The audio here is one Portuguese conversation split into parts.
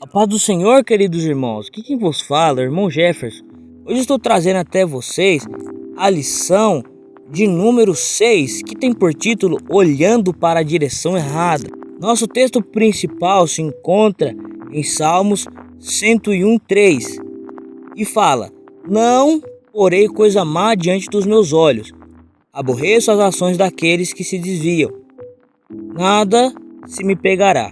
A paz do Senhor, queridos irmãos. Aqui quem vos fala, irmão Jefferson. Hoje estou trazendo até vocês a lição de número 6, que tem por título Olhando para a Direção Errada. Nosso texto principal se encontra em Salmos 101:3 e fala: Não porei coisa má diante dos meus olhos. Aborreço as ações daqueles que se desviam. Nada se me pegará.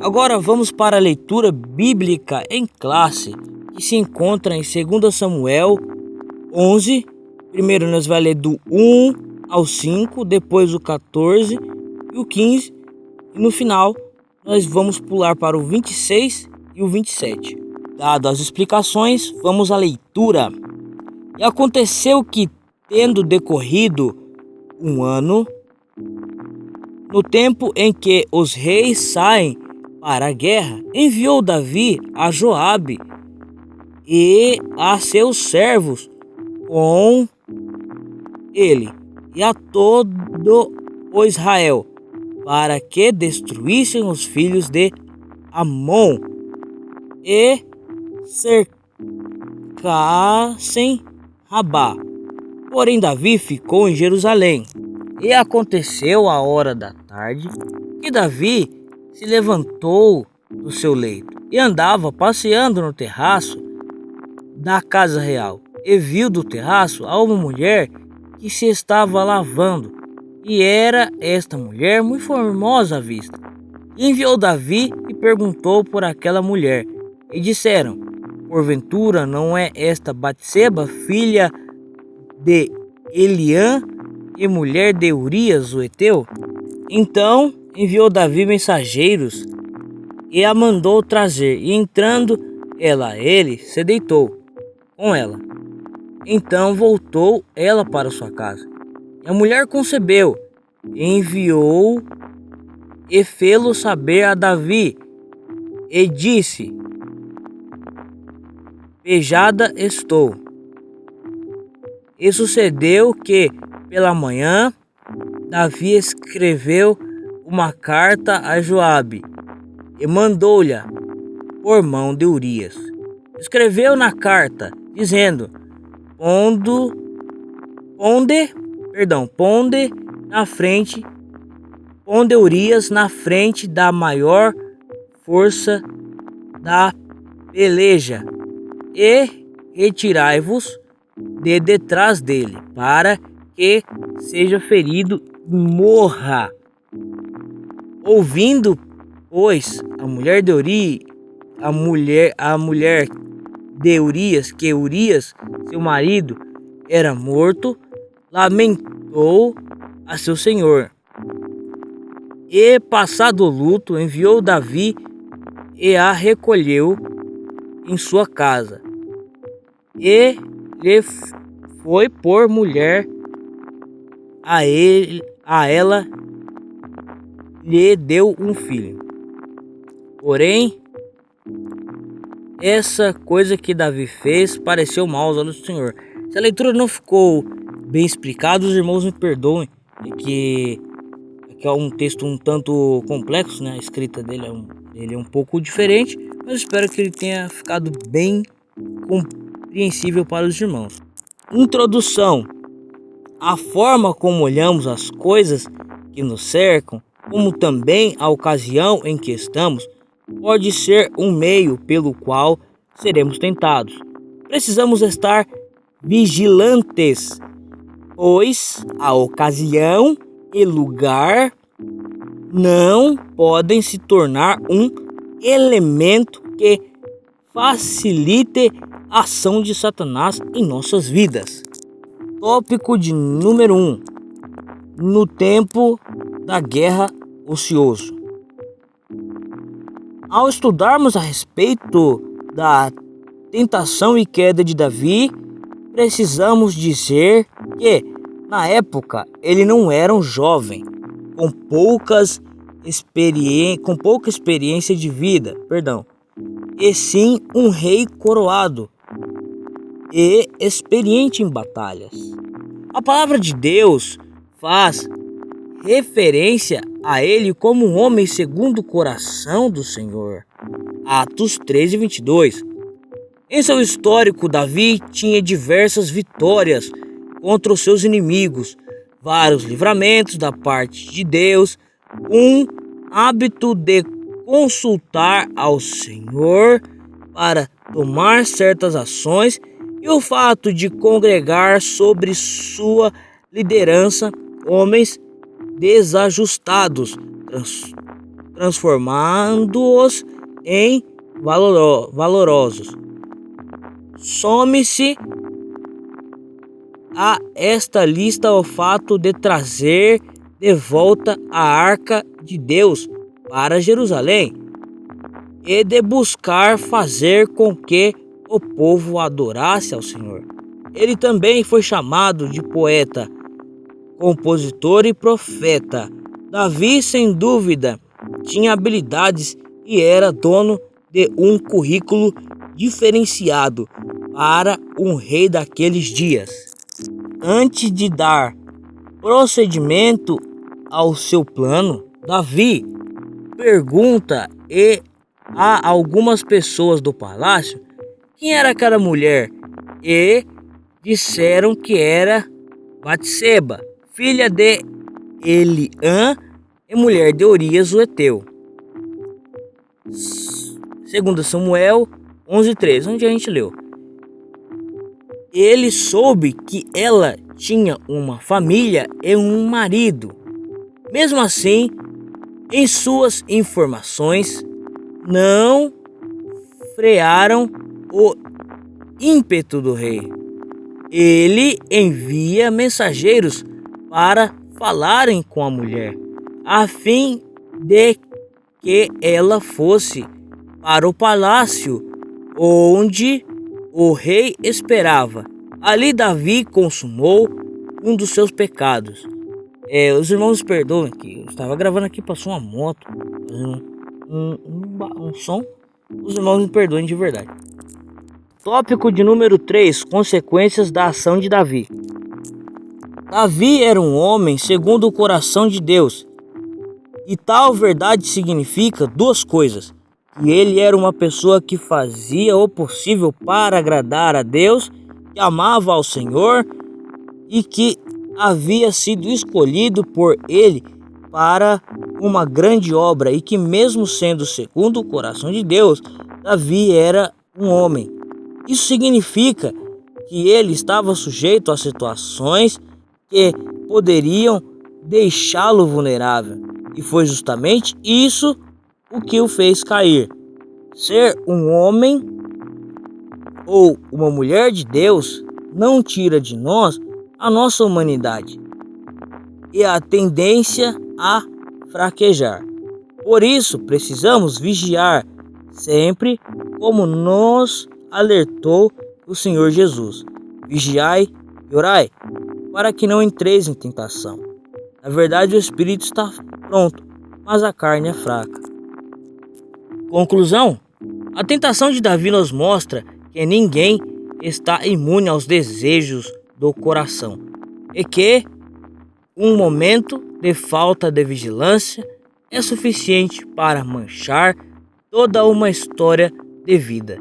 Agora vamos para a leitura bíblica em classe, que se encontra em 2 Samuel 11. Primeiro nós vamos ler do 1 ao 5, depois o 14 e o 15. E no final nós vamos pular para o 26 e o 27. Dado as explicações, vamos à leitura. E aconteceu que, tendo decorrido um ano, no tempo em que os reis saem para a guerra, enviou Davi a Joabe e a seus servos com ele e a todo o Israel, para que destruíssem os filhos de Amon e cercassem Rabá. Porém Davi ficou em Jerusalém. E aconteceu a hora da tarde que Davi se levantou do seu leito e andava passeando no terraço da casa real, e viu do terraço a uma mulher que se estava lavando, e era esta mulher muito formosa à vista. Enviou Davi e perguntou por aquela mulher, e disseram: Porventura não é esta Batseba, filha de Eliã e mulher de Urias o Heteu? Então enviou Davi mensageiros e a mandou trazer, e entrando ele se deitou com ela. Então voltou ela para sua casa. E a mulher concebeu, e enviou e fê-lo saber a Davi, e disse: Pejada estou. E sucedeu que, pela manhã, Davi escreveu uma carta a Joabe e mandou-lhe por mão de Urias. Escreveu na carta, dizendo: Ponde Urias na frente da maior força da peleja, e retirai-vos de detrás dele, para que seja ferido e morra. Ouvindo, pois, a mulher de Urias, que Urias, seu marido, era morto, lamentou a seu senhor. E, passado o luto, enviou Davi e a recolheu em sua casa, e lhe foi por mulher a ela lhe deu um filho. Porém, essa coisa que Davi fez pareceu mal aos olhos do Senhor. Se a leitura não ficou bem explicada, os irmãos me perdoem, que é um texto um tanto complexo, né? A escrita dele é um pouco diferente, mas espero que ele tenha ficado bem compreensível para os irmãos. Introdução. A forma como olhamos as coisas que nos cercam, como também a ocasião em que estamos, pode ser um meio pelo qual seremos tentados. Precisamos estar vigilantes, pois a ocasião e lugar não podem se tornar um elemento que facilite a ação de Satanás em nossas vidas. Tópico de número 1. No tempo da guerra ocioso. Ao estudarmos a respeito da tentação e queda de Davi, precisamos dizer que, na época, ele não era um jovem com pouca experiência de vida, e sim um rei coroado e experiente em batalhas. A palavra de Deus faz referência a ele como um homem segundo o coração do Senhor. Atos 13:22. Em seu histórico, Davi tinha diversas vitórias contra os seus inimigos, vários livramentos da parte de Deus, um hábito de consultar ao Senhor para tomar certas ações e o fato de congregar sobre sua liderança homens desajustados, transformando-os em valorosos. Some-se a esta lista o fato de trazer de volta a arca de Deus para Jerusalém e de buscar fazer com que o povo adorasse ao Senhor. Ele também foi chamado de poeta, compositor e profeta. Davi, sem dúvida, tinha habilidades e era dono de um currículo diferenciado para um rei daqueles dias. Antes de dar procedimento ao seu plano, Davi pergunta a algumas pessoas do palácio quem era aquela mulher e disseram que era Batseba, filha de Eliã e mulher de Urias o Heteu. 2 Samuel 11:3, onde a gente leu. Ele soube que ela tinha uma família e um marido. Mesmo assim, em suas informações, não frearam o ímpeto do rei. Ele envia mensageiros para falarem com a mulher, a fim de que ela fosse para o palácio onde o rei esperava. Ali Davi consumou um dos seus pecados. Os irmãos perdoem que eu estava gravando aqui, passou uma moto fazendo um som. Os irmãos me perdoem de verdade. Tópico de número 3. Consequências da ação de Davi. Davi era um homem segundo o coração de Deus. E tal verdade significa duas coisas. Que ele era uma pessoa que fazia o possível para agradar a Deus, que amava ao Senhor e que havia sido escolhido por ele para uma grande obra, e que mesmo sendo segundo o coração de Deus, Davi era um homem. Isso significa que ele estava sujeito a situações que poderiam deixá-lo vulnerável, e foi justamente isso o que o fez cair. Ser um homem ou uma mulher de Deus não tira de nós a nossa humanidade e a tendência a fraquejar. Por isso, precisamos vigiar sempre, como nos alertou o Senhor Jesus. Vigiai e orai, para que não entreis em tentação. Na verdade, o espírito está pronto, mas a carne é fraca. Conclusão: a tentação de Davi nos mostra que ninguém está imune aos desejos do coração e que um momento de falta de vigilância é suficiente para manchar toda uma história de vida.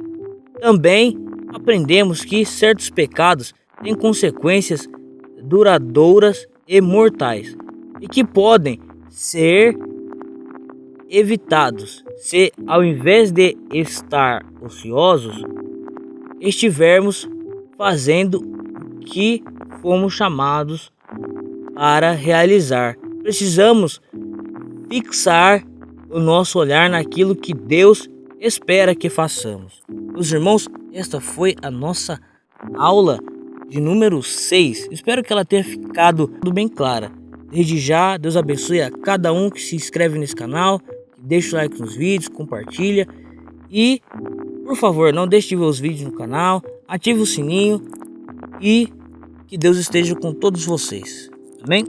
Também aprendemos que certos pecados têm consequências duradouras e mortais e que podem ser evitados se, ao invés de estar ociosos, estivermos fazendo o que fomos chamados para realizar. Precisamos fixar o nosso olhar naquilo que Deus espera que façamos. Meus irmãos, esta foi a nossa aula de número 6. Espero que ela tenha ficado bem clara. Desde já, Deus abençoe a cada um que se inscreve nesse canal, que deixa o like nos vídeos, compartilha e, por favor, não deixe de ver os vídeos no canal, ative o sininho e que Deus esteja com todos vocês. Amém?